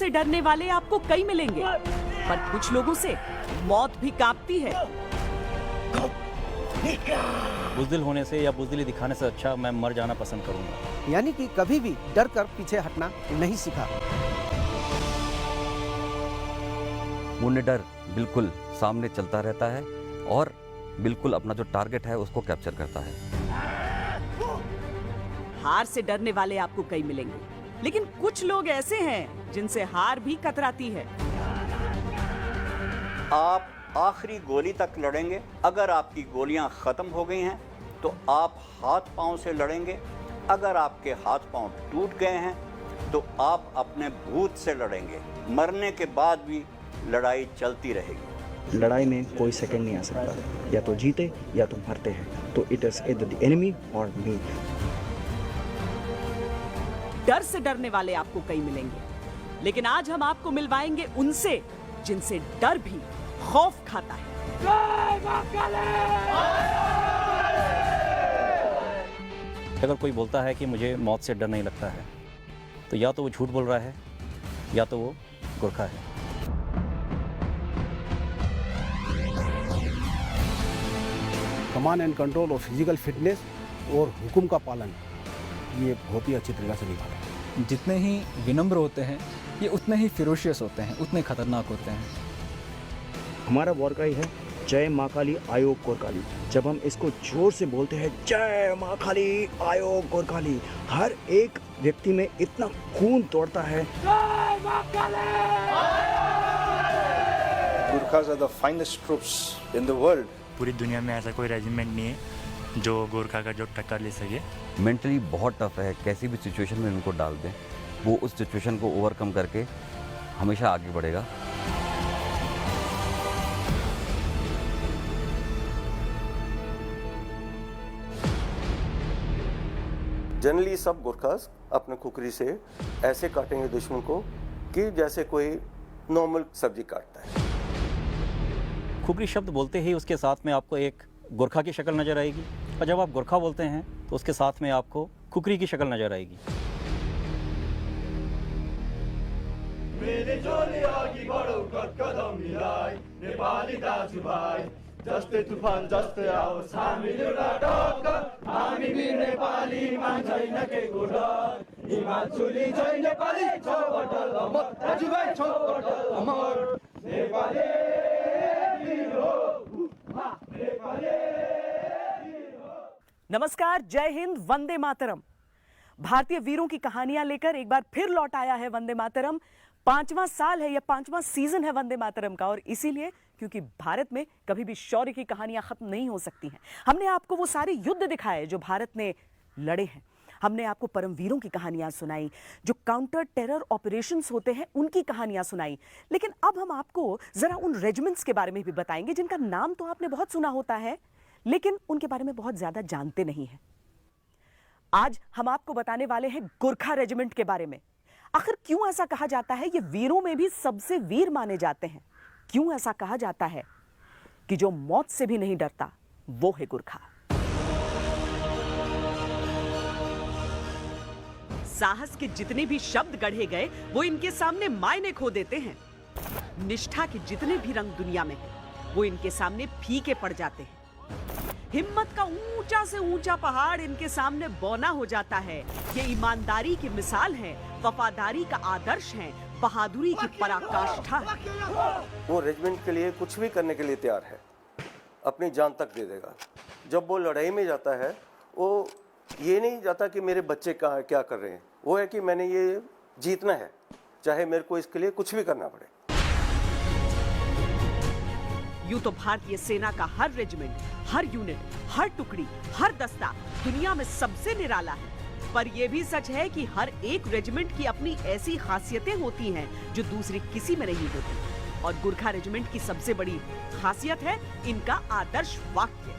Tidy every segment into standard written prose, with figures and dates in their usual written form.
से डरने वाले आपको कई मिलेंगे, पर कुछ लोगों से मौत भी कांपती है। बुज़दिल होने से या बुज़दिली दिखाने से अच्छा मैं मर जाना पसंद करूंगा। यानी कि कभी भी डर कर पीछे हटना नहीं सीखा। वो निडर बिल्कुल सामने चलता रहता है और बिल्कुल अपना जो टारगेट है उसको कैप्चर करता है। हार से डरने वाले आपको कई मिलेंगे, लेकिन कुछ लोग ऐसे हैं जिनसे हार भी कतराती है। आप आखिरी गोली तक लड़ेंगे। अगर आपकी गोलियां खत्म हो गई हैं तो आप हाथ पांव से लड़ेंगे। अगर आपके हाथ पांव टूट गए हैं तो आप अपने भूत से लड़ेंगे। मरने के बाद भी लड़ाई चलती रहेगी। लड़ाई में कोई सेकंड नहीं आ सकता, या तो जीते या तो मरते हैं। तो it is either the enemy और मी। डर से डरने वाले आपको कई मिलेंगे, लेकिन आज हम आपको मिलवाएंगे उनसे जिनसे डर भी खौफ खाता है। अगर कोई बोलता है कि मुझे मौत से डर नहीं लगता है, तो या तो वो झूठ बोल रहा है या तो वो गोरखा है। Command and control of physical fitness और हुक्म का पालन ये बहुत ही अच्छी तरीके से निभाते हैं। जितने ही विनम्र होते हैं ये उतने ही फिरोशियस होते हैं, उतने खतरनाक होते हैं। हमारा वॉर का ही है जय माँ काली आयोग गोरकाली। जब हम इसको जोर से बोलते हैं जय माँ काली आयोग गोरकाली, हर एक व्यक्ति में इतना खून दौड़ता है। Gurkhas are the finest troops in the world. पूरी दुनिया में ऐसा कोई रेजिमेंट नहीं है जो गोरखा का जो टक्कर ले सके। मेंटली बहुत टफ है, कैसी भी सिचुएशन में उनको डाल दें वो उस सिचुएशन को ओवरकम करके हमेशा आगे बढ़ेगा। जनरली सब गुरखास अपने खुकरी से ऐसे काटेंगे दुश्मन को कि जैसे कोई नॉर्मल सब्जी काटता है। खुकरी शब्द बोलते ही उसके साथ में आपको एक गोरखा की शक्ल नजर आएगी, और जब आप गोरखा बोलते हैं तो उसके साथ में आपको खुकरी की शक्ल नजर आएगी। जस्तै तुफान जस्तै आओस् हामी एउटा टक्कर, हामी वीर नेपाली मान छैन केको डर, हिमाचुली जय नेपाली छ अटल अमर, दाजुभाइ छ अटल अमर, नेपाली वीर हो, नेपाली वीर हो। नमस्कार, जय हिंद, वंदे मातरम। भारतीय वीरों की कहानियां लेकर एक बार फिर लौट आया है वंदे मातरम। 5वां साल है या 5वां सीजन है वंदे मातरम का, और इसीलिए क्योंकि भारत में कभी भी शौर्य की कहानियां खत्म नहीं हो सकती हैं। हमने आपको वो सारे युद्ध दिखाए जो भारत ने लड़े हैं। हमने आपको परमवीरों की कहानियां सुनाई, जो काउंटर टेरर ऑपरेशंस होते हैं उनकी कहानियां सुनाई। लेकिन अब हम आपको जरा उन रेजिमेंट्स के बारे में भी बताएंगे जिनका नाम तो आपने बहुत सुना होता है, लेकिन उनके बारे में बहुत ज्यादा जानते नहीं हैं। आज हम आपको बताने वाले हैं गोरखा रेजिमेंट के बारे में। आखिर क्यों ऐसा कहा जाता है, ये वीरों में भी सबसे वीर माने जाते हैं? क्यों ऐसा कहा जाता है कि जो मौत से भी नहीं डरता वो है गोरखा? साहस के जितने भी शब्द गढ़े गए वो इनके सामने मायने खो देते हैं। निष्ठा के जितने भी रंग दुनिया में हैं वो इनके सामने फीके पड़ जाते हैं। हिम्मत का ऊंचा से ऊंचा पहाड़ इनके सामने बौना हो जाता है। ये ईमानदारी की मिसाल है, वफादारी का आदर्श है, बहादुरी की पराकाष्ठा है। वो रेजिमेंट के लिए कुछ भी करने के लिए तैयार है, अपनी जान तक दे देगा। जब वो लड़ाई में जाता है वो ये नहीं जाता कि मेरे बच्चे कहाँ क्या कर रहे हैं, वो है कि मैंने ये जीतना है, चाहे मेरे को इसके लिए कुछ भी करना पड़े। यूं तो भारतीय सेना का हर रेजिमेंट, हर यूनिट, हर टुकड़ी, हर दस्ता दुनिया में सबसे निराला है, पर यह भी सच है कि हर एक रेजिमेंट की अपनी ऐसी खासियतें होती हैं जो दूसरी किसी में नहीं होती। और गोरखा रेजिमेंट की सबसे बड़ी खासियत है इनका आदर्श वाक्य,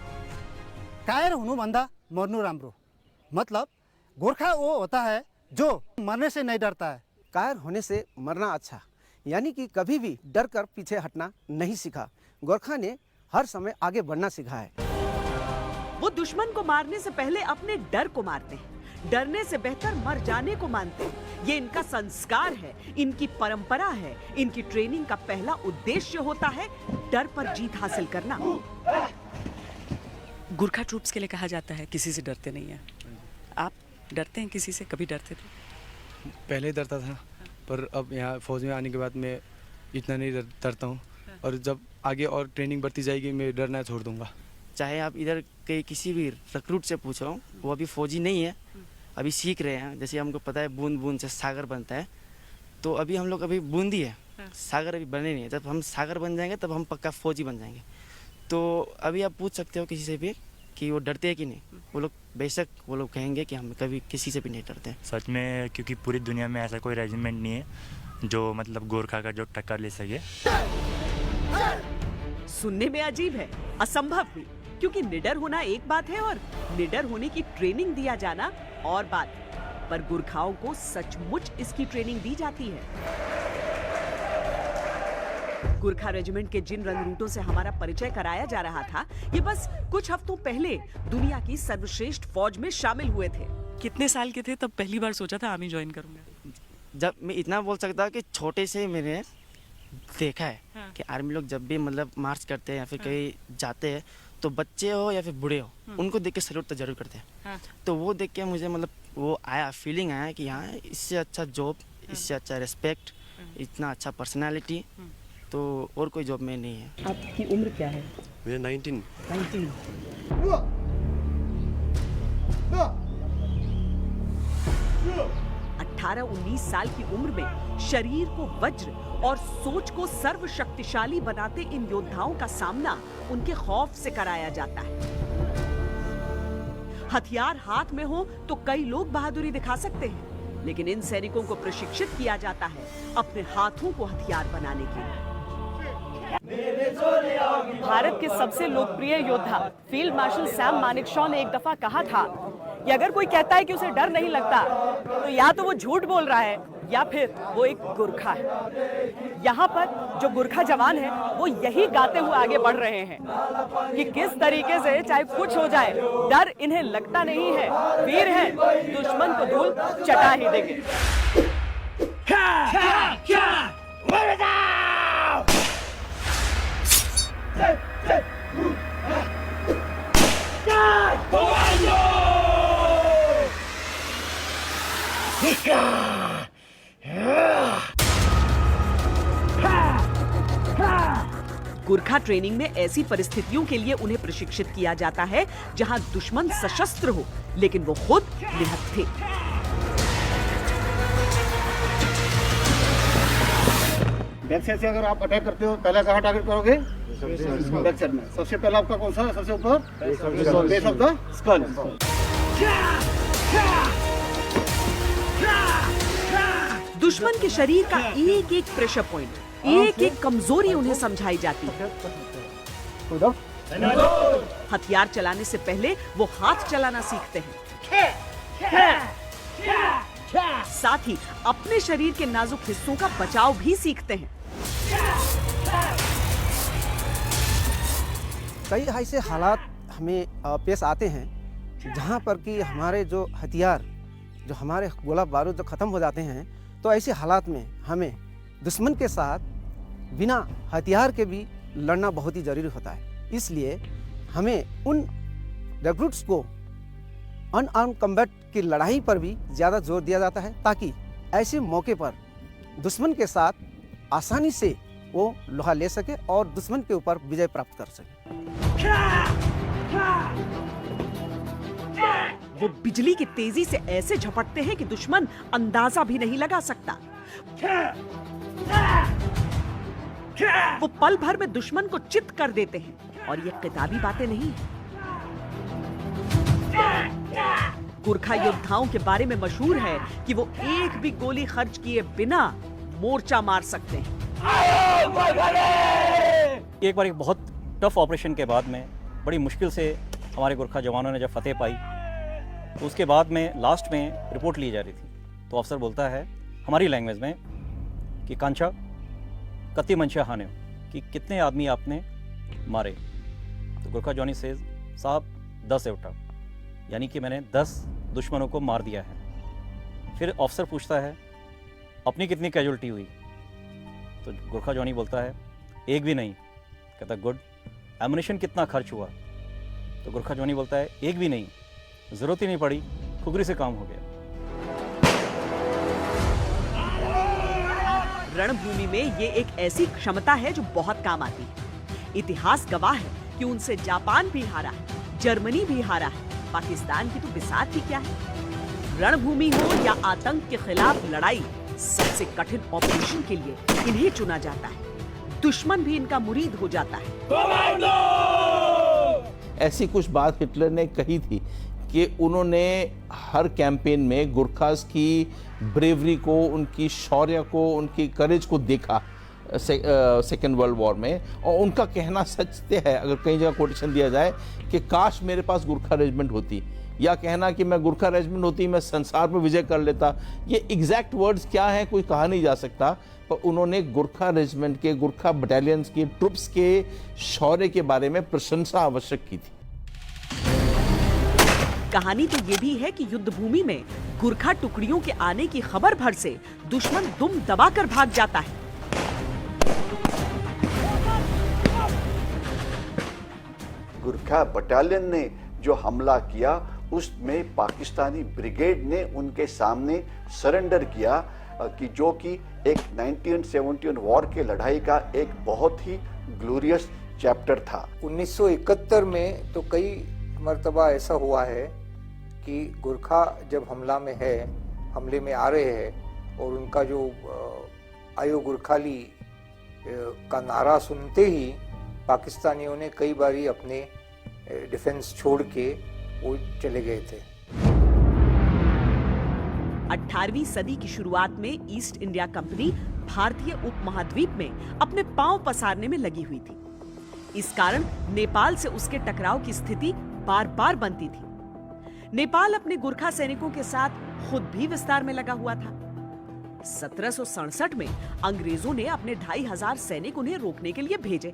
कायर हुनु भन्दा मर्नु राम्रो। मतलब गोरखा वो होता है जो मरने से नहीं डरता है। कायर होने से मरना अच्छा, यानी कि कभी भी डर कर पीछे हटना नहीं सीखा। गोरखा ने हर समय आगे बढ़ना सीखा है। वो दुश्मन को मारने से पहले अपने डर को मारते हैं। डरने से बेहतर मर जाने को मानते हैं। ये इनका संस्कार है, इनकी परंपरा है। इनकी ट्रेनिंग का पहला उद्देश्य होता है डर पर जीत हासिल करना। गुरखा ट्रूप्स के लिए कहा जाता है किसी से डरते नहीं है। आप डरते हैं किसी से? कभी डरते थे? पहले डरता था, पर अब यहाँ फौज में आने के बाद मैं इतना नहीं डरता हूँ। और जब आगे और ट्रेनिंग बढ़ती जाएगी मैं डरना छोड़ दूंगा। चाहे आप इधर के किसी भी रिक्रूट से पूछो, वो अभी फौजी नहीं है, अभी सीख रहे हैं। जैसे हमको पता है बूंद बूंद से सागर बनता है, तो अभी हम लोग अभी बूंदी है, सागर अभी बने नहीं है। जब हम सागर बन जाएंगे तब हम पक्का फौजी बन जाएंगे। तो अभी आप पूछ सकते हो किसी से भी कि वो डरते हैं कि नहीं। वो लोग बेशक वो लोग कहेंगे कि हम कभी किसी से भी नहीं डरते। सच में, क्योंकि पूरी दुनिया में ऐसा कोई रेजिमेंट नहीं है जो मतलब गोरखा का जो टक्कर ले सके। सुनने में अजीब है, असंभव भी, क्योंकि निडर होना एक बात है और निडर होने की ट्रेनिंग दिया जाना और बात। पर गुरखाओं को सचमुच इसकी ट्रेनिंग दी जाती है। गुरखा रेजिमेंट के जिन रंग रूटों से हमारा परिचय कराया जा रहा था, ये बस कुछ हफ्तों पहले दुनिया की सर्वश्रेष्ठ फौज में शामिल हुए थे। कितने साल के थे तब पहली बार सोचा था आर्मी ज्वाइन करूंगा? जब मैं इतना बोल सकता हूँ कि छोटे से मैंने देखा है कि आर्मी लोग जब भी मतलब मार्च करते हैं या फिर कहीं जाते हैं, तो बच्चे हो या फिर बूढ़े हो, उनको देख के सैल्यूट तो जरूर करते हैं। तो वो देख के मुझे मतलब वो आया, फीलिंग आया कि यहाँ इससे अच्छा जॉब, इससे अच्छा रिस्पेक्ट, इतना अच्छा पर्सनालिटी तो और कोई जॉब में नहीं है। आपकी उम्र क्या है? मेरे 19। 18-19 साल की उम्र में शरीर को वज्र और सोच को सर्वशक्तिशाली बनाते इन योद्धाओं का सामना उनके खौफ से कराया जाता है। हथियार हाथ में हो तो कई लोग बहादुरी दिखा सकते हैं, लेकिन इन सैनिकों को प्रशिक्षित किया जाता है अपने हाथों को हथियार बनाने के लिए। भारत के सबसे लोकप्रिय योद्धा फील्ड मार्शल सैम मानेकशॉ ने एक दफा कहा था कि अगर कोई कहता है कि उसे डर नहीं लगता, तो या तो वो झूठ बोल रहा है या फिर वो एक गुरखा है। यहाँ पर जो गुरखा जवान है वो यही गाते हुए आगे बढ़ रहे हैं कि किस तरीके से चाहे कुछ हो जाए, डर इन्हें लगता नहीं है। वीर हैं, दुश्मन को धूल चटा ही देंगे। गुरखा ट्रेनिंग में ऐसी परिस्थितियों के लिए उन्हें प्रशिक्षित किया जाता है जहां दुश्मन सशस्त्र हो, लेकिन वो खुद निहत्थे थे। बैक साइड से अगर आप अटैक करते हो, पहला कहाँ टारगेट करोगे? बैक साइड में। सबसे पहला आपका कौन सा है? सबसे ऊपर बेस ऑफ द स्कल। दुश्मन के शरीर का एक एक प्रेशर पॉइंट, एक एक कमजोरी उन्हें समझाई जाती है। हथियार चलाने से पहले वो हाथ चलाना सीखते हैं, साथ ही अपने शरीर के नाजुक हिस्सों का बचाव भी सीखते हैं। कई ऐसे हालात हमें पेश आते हैं जहाँ पर कि हमारे जो हथियार, जो हमारे गोला बारूद जो ख़त्म हो जाते हैं, तो ऐसे हालात में हमें दुश्मन के साथ बिना हथियार के भी लड़ना बहुत ही ज़रूरी होता है। इसलिए हमें उन रिक्रूट्स को अनआर्म्ड कम्बैट की लड़ाई पर भी ज़्यादा जोर दिया जाता है, ताकि ऐसे मौके पर दुश्मन के साथ आसानी से वो लोहा ले सके और दुश्मन के ऊपर विजय प्राप्त कर सके। वो बिजली की तेजी से ऐसे झपटते हैं कि दुश्मन अंदाजा भी नहीं लगा सकता। वो पल भर में दुश्मन को चित कर देते हैं, और ये किताबी बातें नहीं है। गुरखा योद्धाओं के बारे में मशहूर है कि वो एक भी गोली खर्च किए बिना मोर्चा मार सकते हैं। एक बार एक बहुत टफ ऑपरेशन के बाद में बड़ी मुश्किल से हमारे गुरखा जवानों ने जब फतेह पाई, तो उसके बाद में लास्ट में रिपोर्ट ली जा रही थी, तो अफसर बोलता है हमारी लैंग्वेज में कि कांचा कत्ती मंशा हाने, कि कितने आदमी आपने मारे। तो गुरखा जॉनी सेज साहब 10 से उठा, यानी कि मैंने 10 दुश्मनों को मार दिया है। फिर ऑफिसर पूछता है अपनी कितनी कैजुअल्टी हुई, तो गोरखा जॉनी बोलता है एक भी नहीं। कहता गुड। एमुनेशन कितना खर्च हुआ, तो गोरखा जॉनी बोलता है एक भी नहीं, ज़रूरत ही नहीं पड़ी, खुगरी से काम हो गया। रणभूमि में ये एक ऐसी क्षमता है जो बहुत काम आती है। इतिहास गवाह है कि उनसे जापान भी हारा है, जर्मनी भी हारा है, पाकिस्तान की तो बिसात ही क्या है। रणभूमि हो या आतंक के खिलाफ लड़ाई, सबसे कठिन ऑपरेशन के लिए इन्हें चुना जाता है। दुश्मन भी इनका मुरीद हो जाता है। ऐसी कुछ बात हिटलर ने कही थी कि उन्होंने हर कैंपेन में गुरखास की ब्रेवरी को, उनकी शौर्य को, उनकी करेज को देखा सेकेंड वर्ल्ड वॉर में, और उनका कहना सच है, अगर कई जगह कोटेशन दिया जाए कि काश मेरे पास गुरखा रेजिमेंट होती, या कहना कि मैं गुरखा रेजिमेंट होती मैं संसार पर विजय कर लेता। ये एग्जैक्ट वर्ड्स क्या हैं कोई कहा नहीं जा सकता, पर उन्होंने गुरखा रेजिमेंट के, गुरखा बटालियंस के, ट्रुप्स के शौर्य के बारे में प्रशंसा आवश्यक की थी। कहानी तो ये भी है कि युद्ध भूमि में गुरखा टुकड़ियों के आने की खबर भर से दुश्मन दुम दबाकर भाग जाता है। गुरखा बटालियन ने जो हमला किया उसमें पाकिस्तानी ब्रिगेड ने उनके सामने सरेंडर किया, कि जो कि एक 1971 वॉर के लड़ाई का एक बहुत ही ग्लोरियस चैप्टर था। 1971 में तो कई मर्तबा ऐसा हुआ है कि गुरखा जब हमले में आ रहे हैं और उनका जो आयो गुरखाली का नारा सुनते ही पाकिस्तानियों ने कई बारी अपने डिफेंस छोड़ के वो चले गए थे। 18वीं सदी की शुरुआत में ईस्ट इंडिया कंपनी भारतीय उपमहाद्वीप में अपने पांव पसारने में लगी हुई थी। इस कारण नेपाल से उसके टकराव की स्थिति बार बार बनती थी। नेपाल अपने गुरखा सैनिकों के साथ खुद भी विस्तार में लगा हुआ था। 1767 में अंग्रेजों ने अपने 2500 सैनिक उन्हें रोकने के लिए भेजे,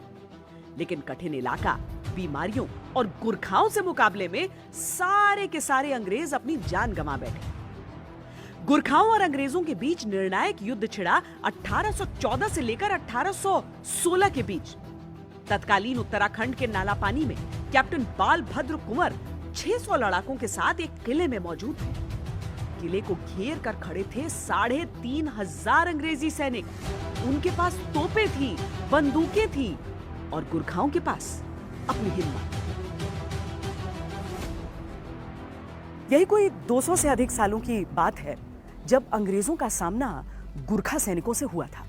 लेकिन कठिन इलाका, बीमारियों और गुरखाओं से मुकाबले में सारे के सारे अंग्रेज अपनी जान गंवा बैठे। गुरखाओं और अंग्रेजों के बीच निर्णायक युद्ध छिड़ा 1814 से लेकर 1816 के बीच। तत्कालीन उत्तराखंड के नालापानी में कैप्टन बाल भद्र कुंवर 600 लड़ाकों के साथ एक किले में मौजूद थे। किले को घेर कर खड़े थे 3500 अंग्रेजी सैनिक। उनके पास तोपें थी, बंदूकें थी और गुरखाओं के पास अपनी हिम्मत। यही कोई 200 से अधिक सालों की बात है जब अंग्रेजों का सामना गुरखा सैनिकों से हुआ था।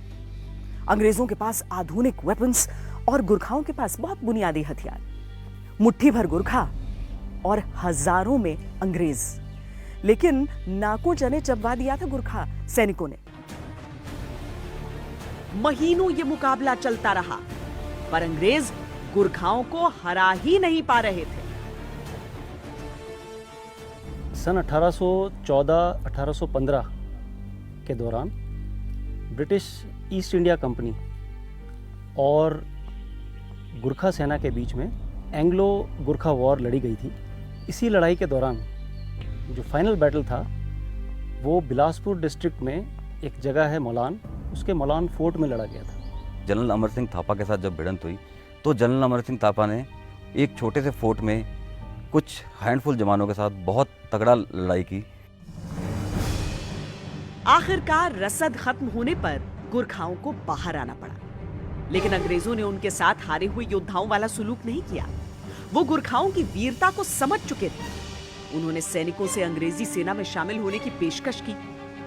अंग्रेजों के पास आधुनिक वेपन्स और गुरखाओं के पास बहुत बुनियादी हथियार। मुट्ठी भर गुरखा और हजारों में अंग्रेज, लेकिन नाकों चने चबवा दिया था गुरखा सैनिकों ने। महीनों ये मुकाबला चलता रहा, पर अंग्रेज गुरखाओं को हरा ही नहीं पा रहे थे। सन 1814-1815 के दौरान ब्रिटिश ईस्ट इंडिया कंपनी और गुरखा सेना के बीच में एंग्लो गुरखा वॉर लड़ी गई थी। इसी लड़ाई के दौरान जो फाइनल बैटल था वो बिलासपुर डिस्ट्रिक्ट में एक जगह है मौलान, उसके मौलान फोर्ट में लड़ा गया था। जनरल अमर सिंह थापा के साथ जब भिड़ंत हुई तो जनरल अमर सिंह थापा ने एक छोटे से फोर्ट में कुछ हैंडफुल जवानों के साथ बहुत तगड़ा लड़ाई की। आखिरकार रसद खत्म होने पर गुरखाओं को बाहर आना पड़ा, लेकिन अंग्रेजों ने उनके साथ हारे हुए योद्धाओं वाला सुलूक नहीं किया। वो गुरखाओं की वीरता को समझ चुके थे। उन्होंने सैनिकों से अंग्रेजी सेना में शामिल होने की पेशकश की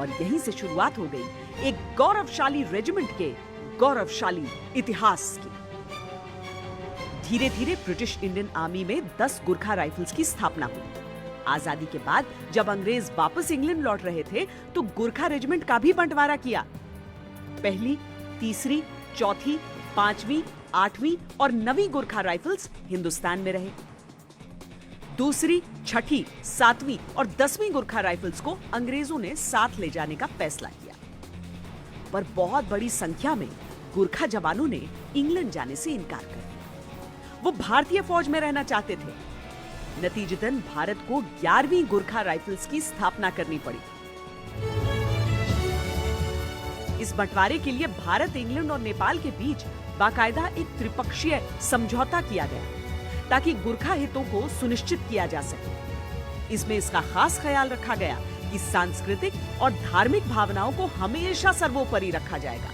और यहीं से शुरुआत हो गई एक गौरवशाली रेजिमेंट के गौरवशाली इतिहास की। धीरे धीरे ब्रिटिश इंडियन आर्मी में 10 गुरखा राइफल्स की स्थापना हुई। आजादी के बाद जब अंग्रेज वापस इंग्लैंड लौट रहे थे तो गुरखा रेजिमेंट का भी बंटवारा किया। पहली, तीसरी, चौथी, 5वीं, 8वीं और 9वीं गुरखा राइफल्स हिंदुस्तान में रहे। दूसरी, छठी, 7वीं और 10वीं गुरखा राइफल्स को अंग्रेजों ने साथ ले जाने का फैसला किया, पर बहुत बड़ी संख्या में गुरखा जवानों ने इंग्लैंड जाने से इनकार कर दिया। वो भारतीय फौज में रहना चाहते थे। नतीजतन भारत को 11वीं गोरखा राइफल्स की स्थापना करनी पड़ी। इस बंटवारे के लिए भारत, इंग्लैंड और नेपाल के बीच बाकायदा एक त्रिपक्षीय समझौता किया गया ताकि गोरखा हितों को सुनिश्चित किया जा सके। इसमें इसका खास ख्याल रखा गया कि सांस्कृतिक और धार्मिक भावनाओं को हमेशा सर्वोपरि रखा जाएगा।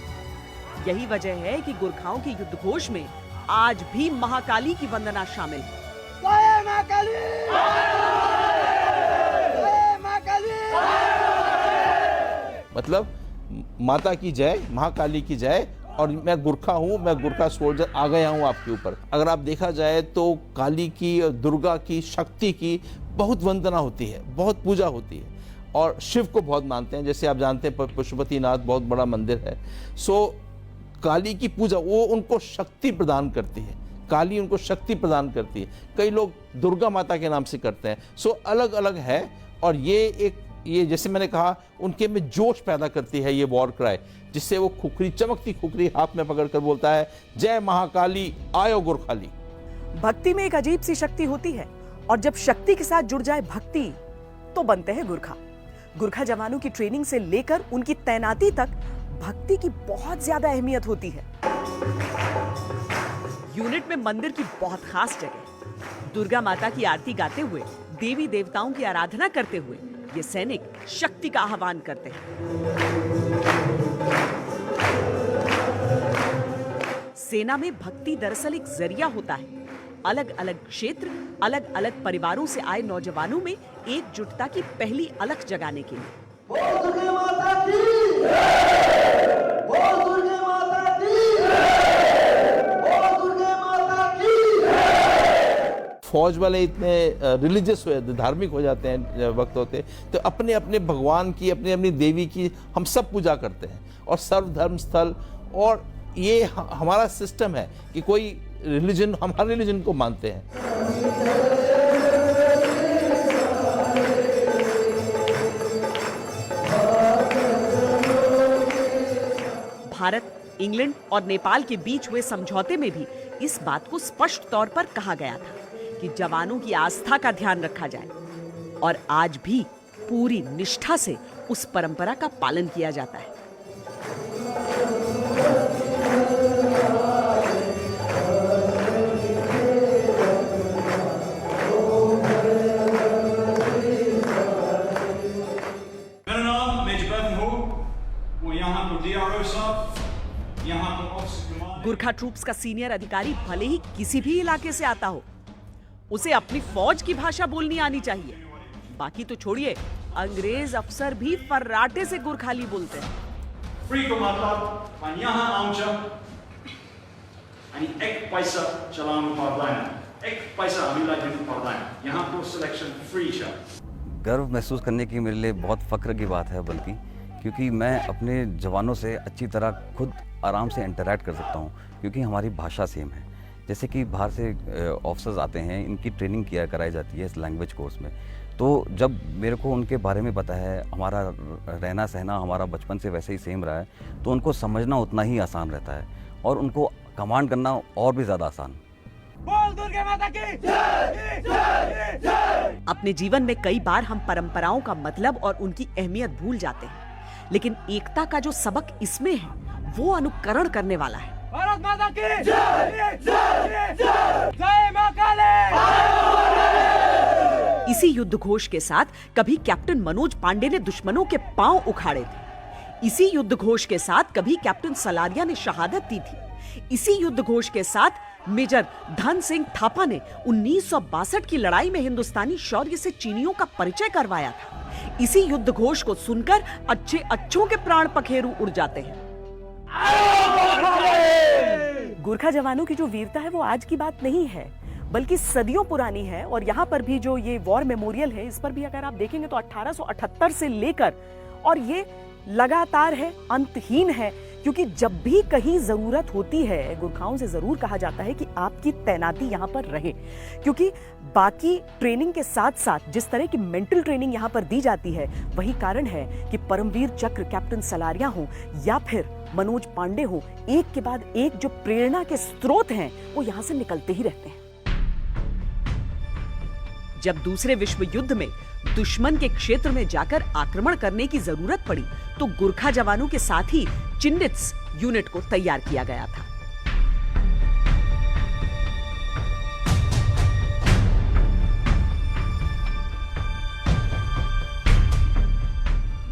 यही वजह है कि गोरखाओं के युद्ध घोष में आज भी महाकाली की वंदना शामिल है। जय मां काली! जय मां काली! मतलब माता की जय, महाकाली की जय, और मैं गुरखा हूँ, मैं गुरखा सोल्जर आ गया हूँ आपके ऊपर। अगर आप देखा जाए तो काली की, दुर्गा की, शक्ति की बहुत वंदना होती है, बहुत पूजा होती है, और शिव को बहुत मानते हैं। जैसे आप जानते हैं पशुपतिनाथ बहुत बड़ा मंदिर है। सो काली की पूजा वो उनको शक्ति प्रदान करती है, काली उनको शक्ति प्रदान करती है। कई लोग दुर्गा माता के नाम से करते हैं। सो अलग अलग है, और ये जैसे मैंने कहा उनके में जोश पैदा करती है ये वॉर क्राई, जिससे वो खुखरी, चमकती खुखरी हाथ में पकड़कर बोलता है, जय महाकाली आयो गोरखाली। भक्ति में एक अजीब सी शक्ति होती है, और जब शक्ति के साथ जुड़ जाए भक्ति तो बनते हैं गुरखा। गुरखा जवानों की ट्रेनिंग से लेकर उनकी तैनाती तक भक्ति की बहुत ज्यादा अहमियत होती है। यूनिट में मंदिर की बहुत खास जगह, दुर्गा माता की आरती गाते हुए, देवी देवताओं की आराधना करते हुए ये सैनिक शक्ति का आह्वान करते हैं। सेना में भक्ति दरअसल एक जरिया होता है, अलग अलग क्षेत्र, अलग अलग परिवारों से आए नौजवानों में एकजुटता की पहली अलख जगाने के लिए। बोल दुर्गा माता की! बोल दुर्गा माता की! बोल दुर्गा माता की! फौज वाले इतने रिलीजियस धार्मिक हो जाते हैं वक्त होते, तो अपने अपने भगवान की, अपनी अपनी देवी की हम सब पूजा करते हैं, और सर्वधर्म स्थल, और ये हमारा सिस्टम है कि कोई रिलीजन, हम हर रिलीजन को मानते हैं। भारत, इंग्लैंड और नेपाल के बीच हुए समझौते में भी इस बात को स्पष्ट तौर पर कहा गया था कि जवानों की आस्था का ध्यान रखा जाए, और आज भी पूरी निष्ठा से उस परंपरा का पालन किया जाता है। गुरखा ट्रूप्स का सीनियर अधिकारी भले ही किसी भी इलाके से आता हो, उसे अपनी फौज की भाषा बोलनी आनी चाहिए। बाकी तो छोड़िए, अंग्रेज अफसर भी फर्राटे से गुरखाली बोलते हैं। गर्व महसूस करने की मेरे लिए बहुत फख्र की बात है, बल्कि क्योंकि मैं अपने जवानों से अच्छी तरह खुद आराम से इंटरैक्ट कर सकता हूँ, क्योंकि हमारी भाषा सेम है। जैसे कि बाहर से ऑफिसर्स आते हैं, इनकी ट्रेनिंग किया कराई जाती है इस लैंग्वेज कोर्स में, तो जब मेरे को उनके बारे में पता है, हमारा रहना सहना हमारा बचपन से वैसे ही सेम रहा है, तो उनको समझना उतना ही आसान रहता है, और उनको कमांड करना और भी ज़्यादा आसान। बोल दुर्गा माता की जय! जय! जय! अपने जीवन में कई बार हम परंपराओं का मतलब और उनकी अहमियत भूल जाते हैं, लेकिन एकता का जो सबक इसमें है वो अनुकरण करने वाला है। भारत माता की जय! जय! जय! जय मां काली! इसी युद्ध घोष के साथ कभी कैप्टन मनोज पांडे ने दुश्मनों के पांव उखाड़े थे। इसी युद्ध घोष के साथ कभी कैप्टन सलारिया ने शहादत दी थी। इसी युद्ध घोष के साथ मेजर धन सिंह थापा ने 1962 की लड़ाई में हिंदुस्तानी शौर्य से चीनियों का परिचय करवाया था। इसी युद्ध घोष को सुनकर अच्छे अच्छों के प्राण पखेरु उड़ जाते हैं। गोरखा जवानों की जो वीरता है वो आज की बात नहीं है, बल्कि सदियों पुरानी है। और यहाँ पर भी जो ये वॉर मेमोरियल है, इस पर भी अगर आप देखेंगे तो 1878 से लेकर, और ये लगातार है, अंतहीन है, क्योंकि जब भी कहीं जरूरत होती है गोरखाओं से जरूर कहा जाता है कि आपकी तैनाती यहाँ पर रहे, क्योंकि बाकी ट्रेनिंग के साथ साथ जिस तरह की मेंटल ट्रेनिंग यहाँ पर दी जाती है, वही कारण है कि परमवीर चक्र कैप्टन सलारिया हो या फिर मनोज पांडे हो, एक के बाद एक जो प्रेरणा के स्रोत हैं वो यहाँ से निकलते ही रहते हैं। जब दूसरे विश्व युद्ध में दुश्मन के क्षेत्र में जाकर आक्रमण करने की जरूरत पड़ी तो गुरखा जवानों के साथ ही चिन्नित्स यूनिट को तैयार किया गया था।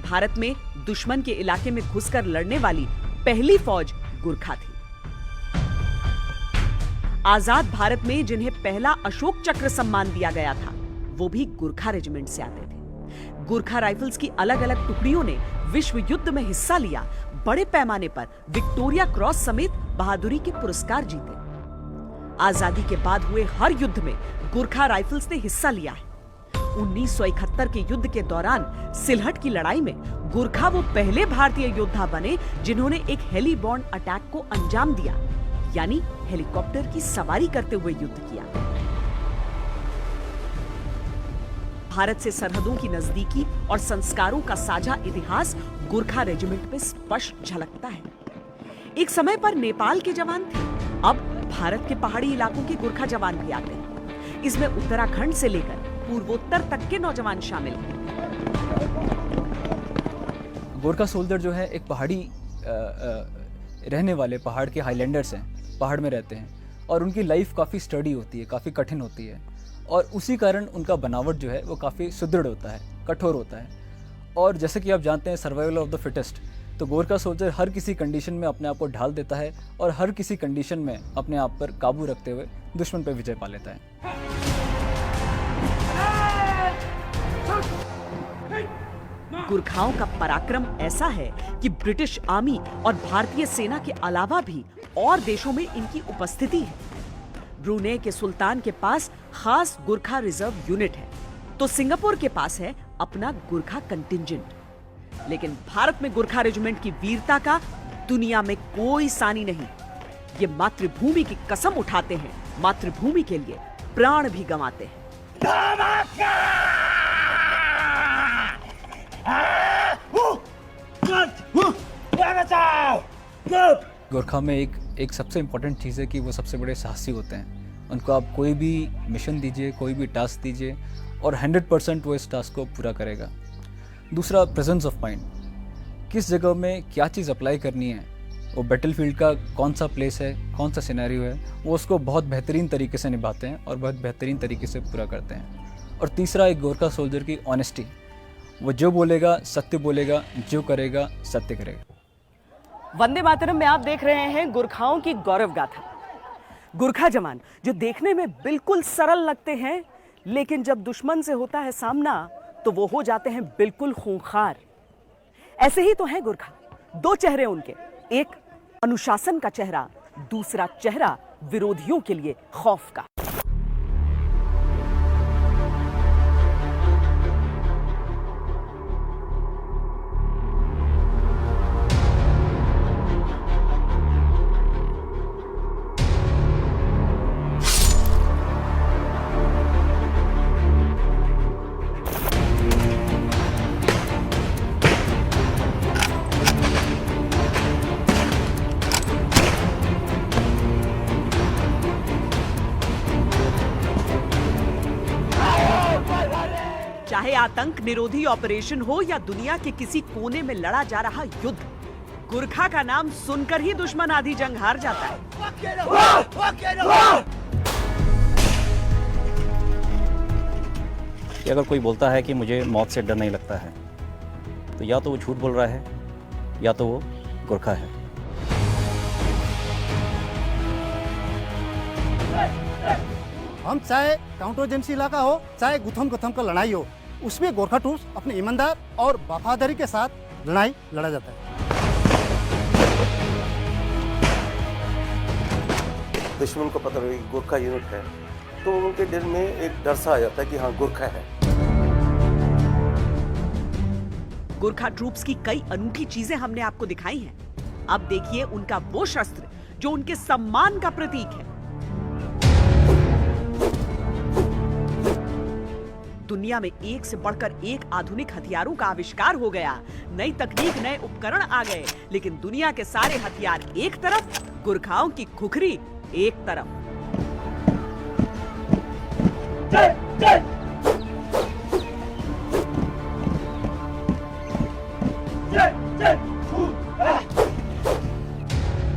भारत में दुश्मन के इलाके में घुसकर लड़ने वाली पहली फौज गुरखा थी। आजाद भारत में जिन्हें पहला अशोक चक्र सम्मान दिया गया था, वो भी गुरखा रेजिमेंट से आते थे। गुरखा राइफल्स की अलग अलग टुकड़ियों ने विश्व युद्ध में हिस्सा लिया, बड़े पैमाने पर विक्टोरिया क्रॉस समेत बहादुरी के पुरस्कार जीते। आजादी के बाद हुए हर युद्ध में गुरखा राइफल्स ने हिस्सा लिया है। 1971 के युद्ध के दौरान सिलहट की लड़ाई में गुरखा वो पहले भारतीय योद्धा बने जिन्होंने एक हेलीबॉर्न अटैक को अंजाम दिया, यानी हेलीकॉप्टर की सवारी करते हुए युद्ध किया। भारत से सरहदों की नजदीकी और संस्कारों का साझा इतिहास गुरखा रेजिमेंट में स्पष्ट झलकता है। एक समय पर नेपाल के जवान थे, अब भारत के पहाड़ी इलाकों के गुरखा जवान भी आते हैं। इसमें उत्तराखंड से लेकर पूर्वोत्तर तक के नौजवान शामिल हैं। गोरखा सोल्जर जो है एक पहाड़ी रहने वाले पहाड़ के हाईलैंडर्स हैं, पहाड़ में रहते हैं और उनकी लाइफ काफ़ी स्टडी होती है, काफ़ी कठिन होती है और उसी कारण उनका बनावट जो है वो काफ़ी सुदृढ़ होता है, कठोर होता है। और जैसे कि आप जानते हैं सर्वाइवल ऑफ द फिटेस्ट, तो गोरखा सोल्जर हर किसी कंडीशन में अपने आप को ढाल देता है और हर किसी कंडीशन में अपने आप पर काबू रखते हुए दुश्मन पर विजय पा लेता है। गुरखाओं का पराक्रम ऐसा है कि ब्रिटिश आर्मी और भारतीय सेना के अलावा भी और देशों में इनकी उपस्थिति है। ब्रुनेई के सुल्तान के पास खास गुरखा रिजर्व यूनिट है, तो सिंगापुर के पास है अपना गुरखा कंटिंजेंट। लेकिन भारत में गुरखा रेजिमेंट की वीरता का दुनिया में कोई सानी नहीं। ये मातृभूमि की कसम उठाते हैं, मातृभूमि के लिए प्राण भी गंवाते हैं। गोरखा में एक सबसे इम्पोर्टेंट चीज़ है कि वो सबसे बड़े साहसी होते हैं। उनको आप कोई भी मिशन दीजिए, कोई भी टास्क दीजिए और 100% वो इस टास्क को पूरा करेगा। दूसरा, प्रेजेंस ऑफ माइंड, किस जगह में क्या चीज़ अप्लाई करनी है, वो बैटलफील्ड का कौन सा प्लेस है, कौन सा सिनेरियो है, वो उसको बहुत बेहतरीन तरीके से निभाते हैं और बहुत बेहतरीन तरीके से पूरा करते हैं। और तीसरा, एक गोरखा सोल्जर की ऑनेस्टी, वो जो बोलेगा सत्य बोलेगा, जो करेगा सत्य करेगा। वंदे मातरम में आप देख रहे हैं गुरखाओं की गौरव गाथा। गुरखा जवान जो देखने में बिल्कुल सरल लगते हैं, लेकिन जब दुश्मन से होता है सामना तो वो हो जाते हैं बिल्कुल खूंखार। ऐसे ही तो हैं गुरखा, दो चेहरे उनके, एक अनुशासन का चेहरा, दूसरा चेहरा विरोधियों के लिए खौफ का। चाहे आतंक निरोधी ऑपरेशन हो या दुनिया के किसी कोने में लड़ा जा रहा युद्ध, गुरखा का नाम सुनकर ही दुश्मन आधी जंग हार जाता है। कि अगर कोई बोलता है कि मुझे मौत से डर नहीं लगता है, तो या तो वो झूठ बोल रहा है या तो वो गुरखा है। हम चाहे काउंटरजेंसी इलाका हो, चाहे गुथम गुथम का लड़ाई हो, उसमें गोरखा ट्रूप्स अपने ईमानदार और वफादारी के साथ लड़ाई लड़ा जाता है। दुश्मन को पता लगे गोरखा यूनिट है तो उनके दिल में एक डर सा आ जाता है कि हाँ गोरखा है। गुरखा ट्रूप्स की कई अनूठी चीजें हमने आपको दिखाई हैं। अब देखिए उनका वो शस्त्र जो उनके सम्मान का प्रतीक है। दुनिया में एक से बढ़कर एक आधुनिक हथियारों का आविष्कार हो गया, नई तकनीक, नए उपकरण आ गए, लेकिन दुनिया के सारे हथियार एक तरफ, गुरखाओं की खुखरी एक तरफ।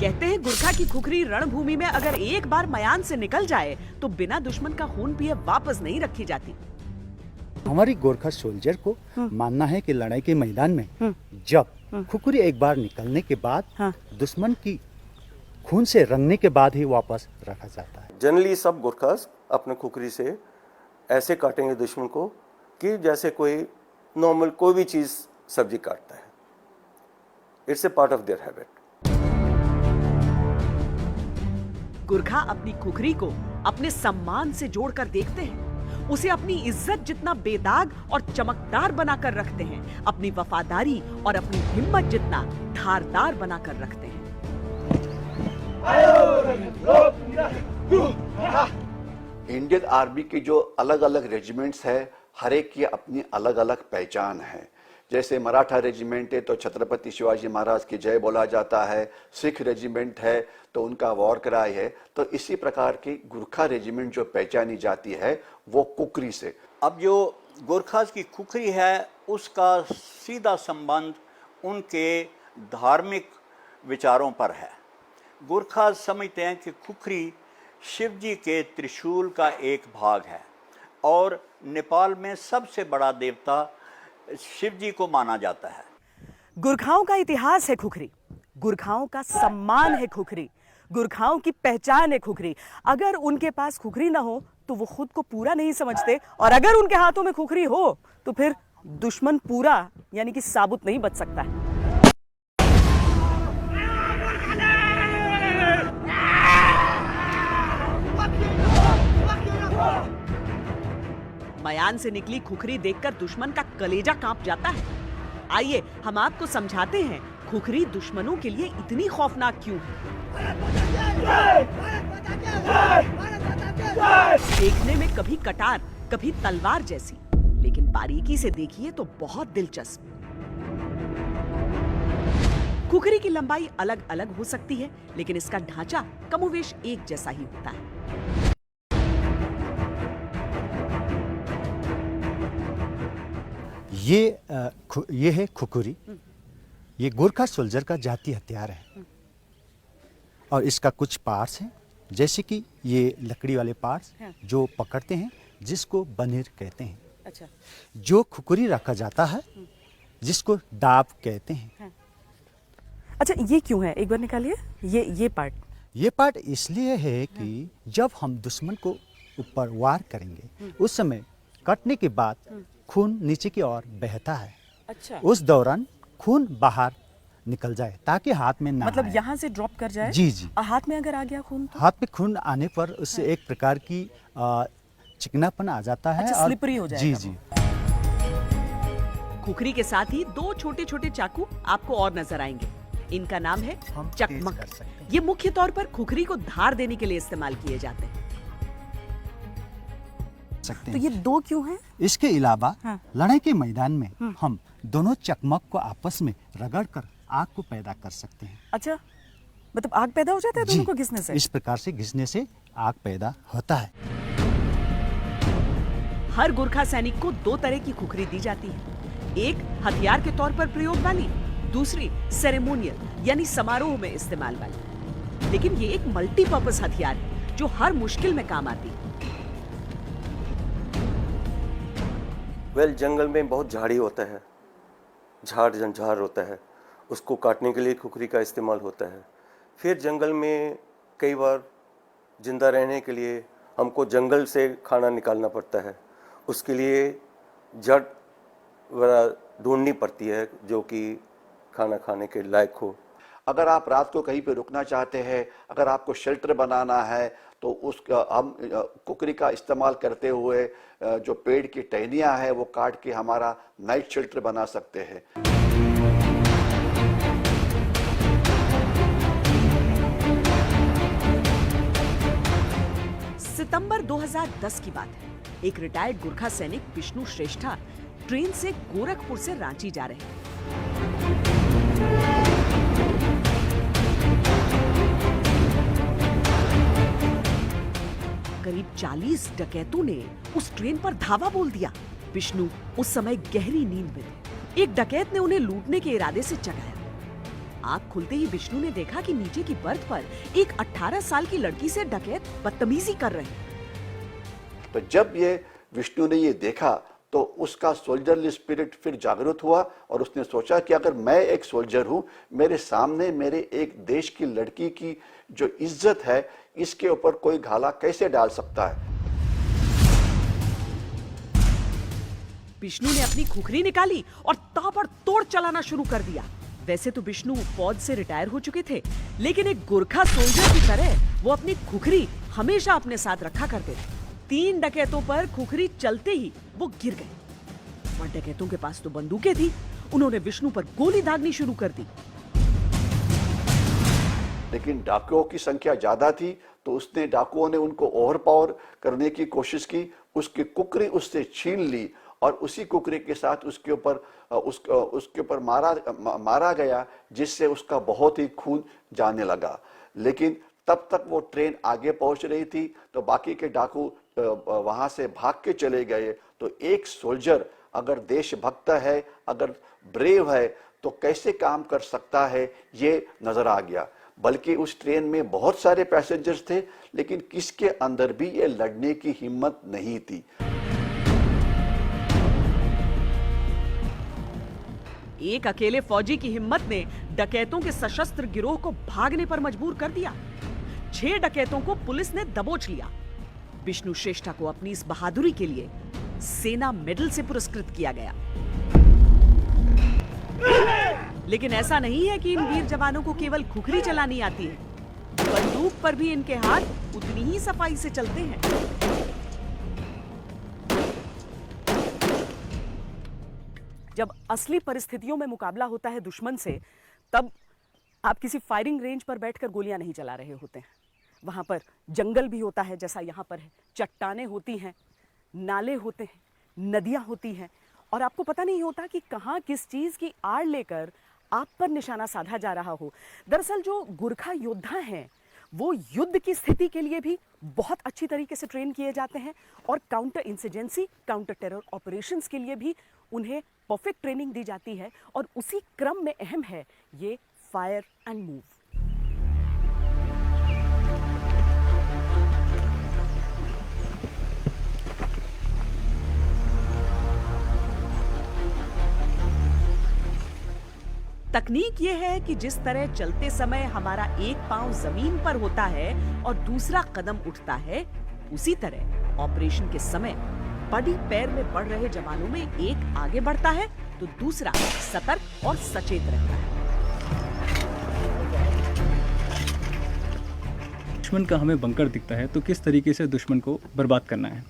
कहते हैं गुरखा की खुखरी रणभूमि में अगर एक बार मयान से निकल जाए तो बिना दुश्मन का खून पिए वापस नहीं रखी जाती। हमारी गोरखा सोल्जर को मानना है कि लड़ाई के मैदान में जब खुखरी एक बार निकलने के बाद दुश्मन की खून से रंगने के बाद ही वापस रखा जाता है। जनरली सब गोरखास अपने खुखरी से ऐसे काटेंगे दुश्मन को कि जैसे कोई नॉर्मल कोई भी चीज सब्जी काटता है। It's a part of their habit. Gurkha अपनी खुखरी को अपने सम्मान से जोड़कर देखते हैं, उसे अपनी इज्जत जितना बेदाग और चमकदार बनाकर रखते हैं, अपनी वफादारी और अपनी हिम्मत जितना धारदार बनाकर रखते हैं। इंडियन आर्मी की जो अलग अलग रेजिमेंट्स है, हर एक की अपनी अलग अलग पहचान है। जैसे मराठा रेजिमेंट है तो छत्रपति शिवाजी महाराज की जय बोला जाता है, सिख रेजिमेंट है तो उनका वॉर क्राई है, तो इसी प्रकार की गुरखा रेजिमेंट जो पहचानी जाती है वो कुकरी से। अब जो गोरखास की खुखरी है उसका सीधा संबंध उनके धार्मिक विचारों पर है। गोरखास समझते हैं कि खुखरी शिव जी के त्रिशूल का एक भाग है और नेपाल में सबसे बड़ा देवता शिव जी को माना जाता है। गुरखाओं का इतिहास है खुखरी, गुरखाओं का सम्मान है खुखरी, गुरखाओं की पहचान है खुखरी। अगर उनके पास खुखरी ना हो तो वो खुद को पूरा नहीं समझते, और अगर उनके हाथों में खुखरी हो तो फिर दुश्मन पूरा यानी कि साबुत नहीं बच सकता है। मयान से निकली खुखरी देखकर दुश्मन का कलेजा कांप जाता है। आइए हम आपको समझाते हैं खुखरी दुश्मनों के लिए इतनी खौफनाक क्यों है। देखने में कभी कटार कभी तलवार जैसी, लेकिन बारीकी से देखिए तो बहुत दिलचस्प। खुखरी की लंबाई अलग अलग हो सकती है, लेकिन इसका ढांचा कमोवेश एक जैसा ही होता है। ये है खुखरी। ये गोरखा सोल्जर का जाती हथियार है और इसका कुछ पार्ट्स हैं, जैसे कि ये लकड़ी वाले पार्ट्स जो पकड़ते हैं जिसको बनेर कहते हैं। अच्छा। जो खुखरी रखा जाता है जिसको दाब कहते हैं। अच्छा, ये क्यों है? एक बार निकालिए ये पार्ट। ये पार्ट इसलिए है कि जब हम दुश्मन को ऊपर वार करेंगे उस समय कटने के बाद खून नीचे की ओर बहता है। अच्छा। उस दौरान खून बाहर निकल जाए ताकि हाथ में ना मतलब आए। यहाँ से ड्रॉप कर जाए। जी जी। और हाथ में अगर आ गया खून तो? हाथ में खून आने पर उससे एक प्रकार की चिकनापन आ जाता है। अच्छा, स्लिपरी हो जाएगा। जी जी। खुखरी के साथ ही दो छोटे छोटे चाकू आपको और नजर आएंगे। इनका नाम है चकमक। ये मुख्य तौर पर खुखरी को धार देने के लिए इस्तेमाल किए जाते हैं। तो ये दो क्यों हैं? इसके अलावा लड़ाई के मैदान में हम दोनों चकमक को आपस में रगड़कर आग को पैदा कर सकते हैं। अच्छा, मतलब आग पैदा हो जाता है दोनों को घिसने से? इस प्रकार से घिसने से आग पैदा होता है। हर गुरखा सैनिक को दो तरह की खुखरी दी जाती है। एक हथियार के तौर पर प्रयोग वाली, दूसरी सेरेमोनियल यानी समारोह में इस्तेमाल वाली। लेकिन ये एक मल्टीपर्पज हथियार है जो हर मुश्किल में काम आती है। जंगल में बहुत झाड़ी होता है, झाड़ झंझार होता है, उसको काटने के लिए खुखरी का इस्तेमाल होता है। फिर जंगल में कई बार जिंदा रहने के लिए हमको जंगल से खाना निकालना पड़ता है। उसके लिए जड़ वगैरह ढूंढनी पड़ती है जो कि खाना खाने के लायक हो। अगर आप रात को कहीं पे रुकना चाहते हैं, अगर आपको शेल्टर बनाना है, तो उसका हम कुकरी का इस्तेमाल करते हुए जो पेड़ की टहनियाँ हैं वो काट के हमारा नाइट शेल्टर बना सकते हैं। सितंबर 2010 की बात है। एक रिटायर्ड गुरखा सैनिक विष्णु श्रेष्ठा ट्रेन से गोरखपुर से रांची जा रहे हैं। करीब 40 डकैतों ने उस ट्रेन पर धावा बोल दिया। विष्णु उस समय गहरी नींद में थे। एक डकैत ने उन्हें लूटने के इरादे से जगाया। आँख खुलते ही विष्णु ने देखा कि नीचे की बर्थ पर एक 18 साल की लड़की से डकैत बदतमीजी कर रहे हैं। तो जब ये विष्णु ने ये देखा तो उसका सोल्जरली स्पिरिट फिर जागृत हुआ और उसने सोचा कि अगर मैं एक सोल्जर हूं, मेरे सामने मेरे एक देश की लड़की की जो इज्जत है, इसके ऊपर कोई घाला कैसे डाल सकता है। विष्णु ने अपनी खुखरी निकाली और ताबड़तोड़ चलाना शुरू कर दिया। वैसे तो विष्णु फौज से रिटायर हो चुके थे, लेकिन एक गोरखा सोल्जर की तरह वो अपनी खुखरी हमेशा अपने साथ रखा करते थे। 3 डकैतों पर खुखरी चलते ही वो गिर गए और डकैतों के पास तो बंदूकें थी। उन्होंने विष्णु पर गोली दागनी शुरू कर दी। लेकिन डाकुओं की संख्या ज्यादा थी तो उसने डाकुओं ने उनको ओवरपावर करने की कोशिश की। उसकी कुकरी उससे छीन ली और उसी कुकरी के साथ उसके ऊपर मारा गया, जिससे उसका बहुत ही खून जाने लगा। लेकिन तब तक वो ट्रेन आगे पहुंच रही थी तो बाकी के डाकू वहां से भाग के चले गए। तो एक सोल्जर अगर देशभक्त है, अगर ब्रेव है, तो कैसे काम कर सकता है, ये नजर आ गया। बल्कि उस ट्रेन में बहुत सारे पैसेंजर्स थे, लेकिन किसके अंदर भी ये लड़ने की हिम्मत नहीं थी। एक अकेले फौजी की हिम्मत ने डकैतों के सशस्त्र गिरोह को भागने पर मजबूर कर दिया। 6 डकैतों को पुलिस ने दबोच लिया। विष्णु श्रेष्ठा को अपनी इस बहादुरी के लिए सेना मेडल से पुरस्कृत किया गया। लेकिन ऐसा नहीं है कि इन वीर जवानों को केवल खुखरी चलानी आती है, बंदूक पर भी इनके हाथ उतनी ही सफाई से चलते हैं। जब असली परिस्थितियों में मुकाबला होता है दुश्मन से, तब आप किसी फायरिंग रेंज पर बैठकर गोलियां नहीं चला रहे होते हैं। वहां पर जंगल भी होता है, जैसा यहां पर है, चट्टानें होती हैं, नाले होते हैं, नदियां होती हैं, और आपको पता नहीं होता कि कहां किस चीज की आड़ लेकर आप पर निशाना साधा जा रहा हो। दरअसल जो गोरखा योद्धा हैं, वो युद्ध की स्थिति के लिए भी बहुत अच्छी तरीके से ट्रेन किए जाते हैं और counter insurgency, counter terror operations के लिए भी उन्हें परफेक्ट ट्रेनिंग दी जाती है। और उसी क्रम में अहम है ये फायर एंड मूव। तकनीक ये है कि जिस तरह चलते समय हमारा एक पांव जमीन पर होता है और दूसरा कदम उठता है, उसी तरह ऑपरेशन के समय बड़ी पैर में बढ़ रहे जवानों में एक आगे बढ़ता है तो दूसरा सतर्क और सचेत रहता है। दुश्मन का हमें बंकर दिखता है तो किस तरीके से दुश्मन को बर्बाद करना है।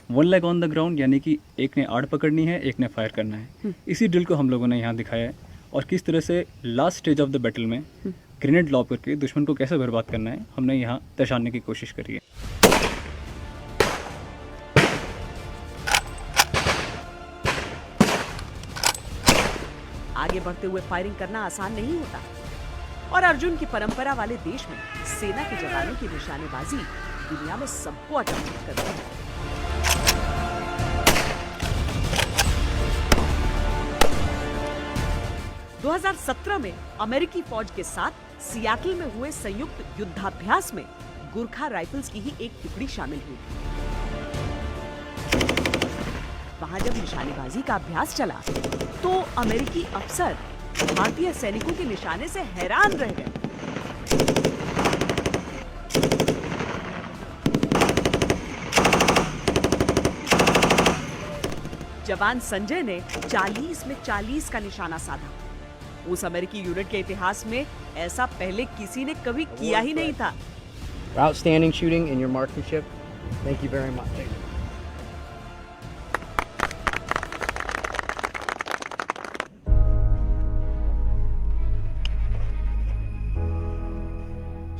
1 लेग ऑन द ग्राउंड, यानी कि एक ने आड़ पकड़नी है, एक ने फायर करना है। इसी ड्रिल को हम लोगों ने यहाँ दिखाया है और किस तरह से last stage of the battle में ग्रेनेड लॉब करके दुश्मन को कैसे बर्बाद करना है, हमने यहाँ दर्शाने की कोशिश करी है। आगे बढ़ते हुए फायरिंग करना आसान नहीं होता और अर्जुन की परंपरा वाले देश में सेना के जवानों की निशानेबाजी दुनिया में सबको अचंभित करती है। दो 2017 में अमेरिकी फौज के साथ सियाटल में हुए संयुक्त युद्धाभ्यास में गोरखा राइफल्स की ही एक टुकड़ी शामिल हुई। वहां जब निशानेबाजी का अभ्यास चला तो अमेरिकी अफसर भारतीय सैनिकों के निशाने से हैरान रह गए। जवान संजय ने 40 में 40 का निशाना साधा। उस अमेरिकी यूनिट के इतिहास में ऐसा पहले किसी ने कभी किया ही नहीं था। Outstanding shooting in your marksmanship. Thank you very much.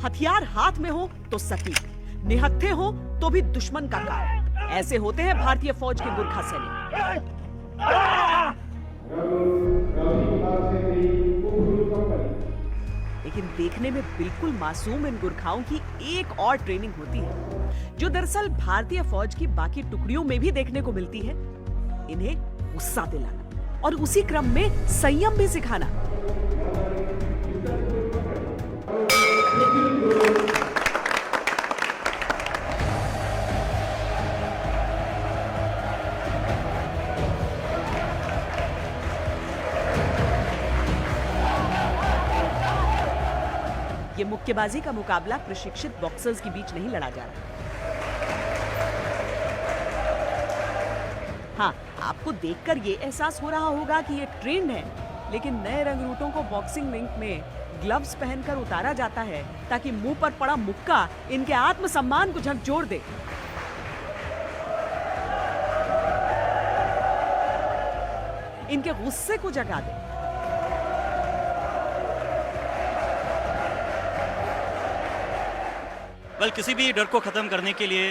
हथियार हाथ में हो तो सटीक, निहत्थे हो तो भी दुश्मन का काल। ऐसे होते हैं भारतीय फौज के गोरखा सैनिक। लेकिन देखने में बिल्कुल मासूम इन गोरखाओं की एक और ट्रेनिंग होती है, जो दरअसल भारतीय फौज की बाकी टुकड़ियों में भी देखने को मिलती है। इन्हें गुस्सा दिलाना और उसी क्रम में संयम भी सिखाना। मुक्केबाजी का मुकाबला प्रशिक्षित बॉक्सर्स के बीच नहीं लड़ा जा रहा। हाँ, आपको देखकर ये एहसास हो रहा होगा कि ये ट्रेंड है, लेकिन नए रंगरूटों को बॉक्सिंग रिंग में ग्लव्स पहनकर उतारा जाता है ताकि मुंह पर पड़ा मुक्का इनके आत्मसम्मान को झकझोर दे। इनके गुस्से को जगा दे। किसी भी डर को ख़त्म करने के लिए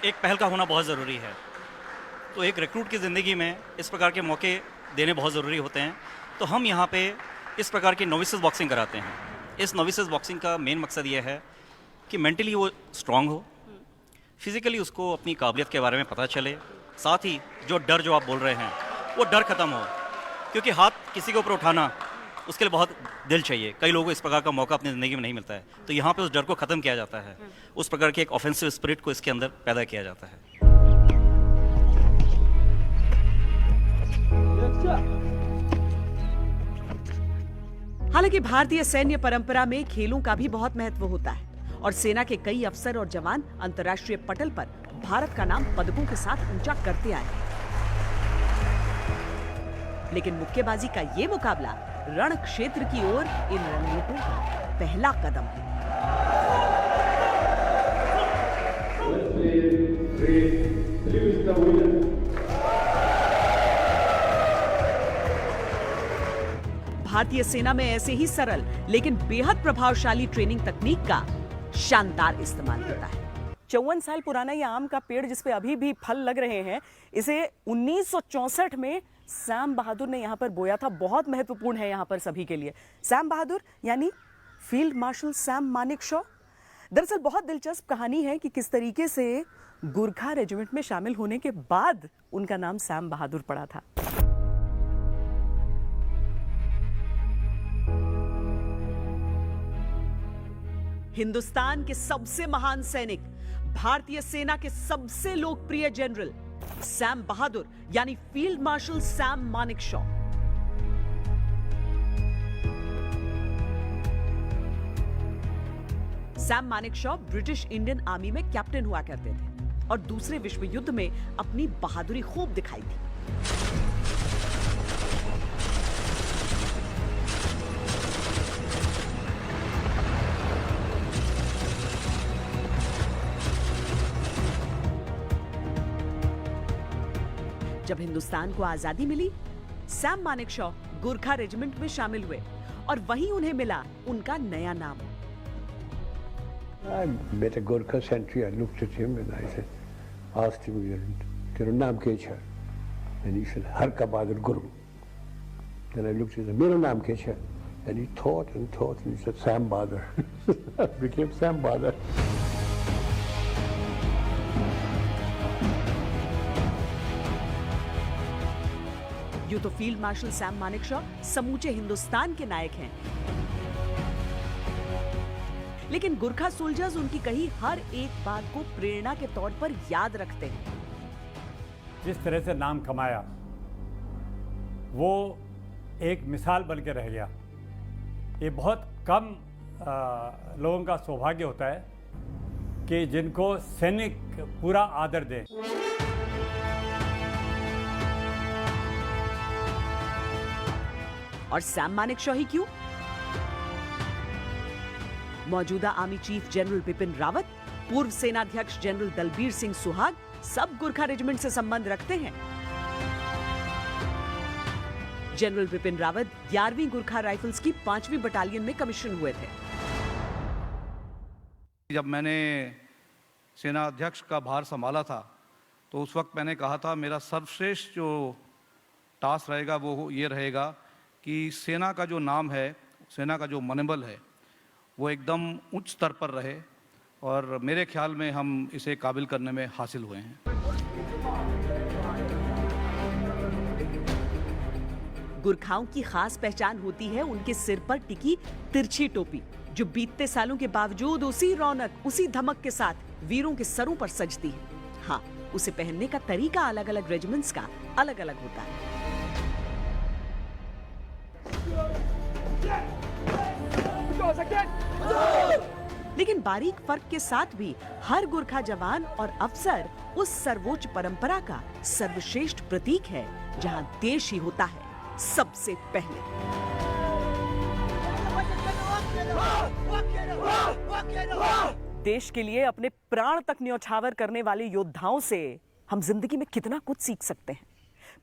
एक पहल का होना बहुत ज़रूरी है। तो एक रिक्रूट की ज़िंदगी में इस प्रकार के मौके देने बहुत ज़रूरी होते हैं। तो हम यहाँ पे इस प्रकार की नोविसेस बॉक्सिंग कराते हैं। इस नोविसेस बॉक्सिंग का मेन मकसद ये है कि मेंटली वो स्ट्रांग हो, फिज़िकली उसको अपनी काबिलियत के बारे में पता चले, साथ ही जो डर जो आप बोल रहे हैं वो डर ख़त्म हो, क्योंकि हाथ किसी के ऊपर उठाना उसके लिए बहुत दिल चाहिए। कई लोगों को इस प्रकार का मौका अपनी ज़िंदगी में नहीं मिलता है। तो यहाँ पे उस डर को ख़त्म किया जाता है, उस प्रकार के एक ऑफेंसिव स्पिरिट को इसके अंदर पैदा किया जाता है। हालांकि भारतीय सैन्य परंपरा में खेलों का भी बहुत महत्व होता है और सेना के कई अफसर और जवान अंतर्राष्ट्रीय पटल पर भारत का नाम पदकों के साथ ऊंचा करते आए हैं। लेकिन मुक्केबाजी का ये मुकाबला रण क्षेत्र की ओर इन रणनीतियों का पहला कदम है। भारतीय सेना में ऐसे ही सरल लेकिन बेहद प्रभावशाली ट्रेनिंग तकनीक का शानदार इस्तेमाल होता है। 54 साल पुराना ये आम का पेड़ जिसपे अभी भी फल लग रहे हैं, इसे 1964 में सैम बहादुर ने यहाँ पर बोया था। बहुत महत्वपूर्ण है यहाँ पर सभी के लिए। सैम बहादुर यानी फील्ड मार्शल सैम मानेकशॉ। दरअसल बहुत दिलचस्प कहानी है कि किस तरीके से गुरखा रेजिमेंट में शामिल होने के बाद उनका नाम सैम बहादुर पड़ा था। हिंदुस्तान के सबसे महान सैनिक, भारतीय सेना के सबसे लोकप्रिय जनरल सैम बहादुर यानी field marshal Sam Manekshaw. Sam Manekshaw British Indian army में कैप्टन हुआ करते थे और दूसरे विश्व युद्ध में अपनी बहादुरी खूब दिखाई थी। जब हिंदुस्तान को आजादी मिली, सैम मानेकशॉ गोरखा रेजिमेंट में शामिल हुए और वहीं उन्हें मिला उनका नया नाम। I met a Gorkha sentry. I looked at him and I said, asked him, "Tera naam kya hai?" And he said, "Harka Bahadur Guru." Then I looked at him, "Mera naam kya hai?" And he thought and thought and he said, "Sam Bahadur." I became Sam Bahadur. यूं तो field marshal Sam Manekshaw समूचे हिंदुस्तान के नायक हैं, लेकिन Gurkha soldiers उनकी कही हर एक बात को प्रेरणा के तौर पर याद रखते हैं। जिस तरह से नाम कमाया वो एक मिसाल बन के रह गया। ये बहुत कम लोगों का सौभाग्य होता है कि जिनको सैनिक पूरा आदर दे। और सैम मानेकशॉ ही क्यों? मौजूदा army chief general Bipin Rawat, पूर्व सेनाध्यक्ष जनरल दलबीर सिंह सुहाग सब गुरखा रेजिमेंट से संबंध रखते हैं। जनरल बिपिन रावत 11वीं गुरखा राइफल्स की 5वीं बटालियन में कमीशन हुए थे। जब मैंने सेना अध्यक्ष का भार संभाला था तो उस वक्त मैंने कहा था मेरा सर्वश्रेष्ठ जो टास्क रहेगा वो ये रहेगा कि सेना का जो नाम है, सेना का जो मनोबल है वो एकदम उच्च स्तर पर रहे और मेरे ख्याल में हम इसे काबिल करने में हासिल हुए हैं। गुरखाओं की खास पहचान होती है उनके सिर पर टिकी तिरछी टोपी, जो बीतते सालों के बावजूद उसी रौनक, उसी धमक के साथ वीरों के सरों पर सजती है। हाँ, उसे पहनने का तरीका अलग अलग रेजिमेंट्स का अलग अलग होता है। Go, लेकिन बारीक फर्क के साथ भी हर गोरखा जवान और अफसर उस सर्वोच्च परंपरा का सर्वश्रेष्ठ प्रतीक है जहां देश ही होता है सबसे पहले। देश के लिए अपने प्राण तक न्यौछावर करने वाले योद्धाओं से हम जिंदगी में कितना कुछ सीख सकते हैं।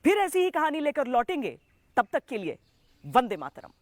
फिर ऐसी ही कहानी लेकर लौटेंगे, तब तक के लिए वंदे मातरम।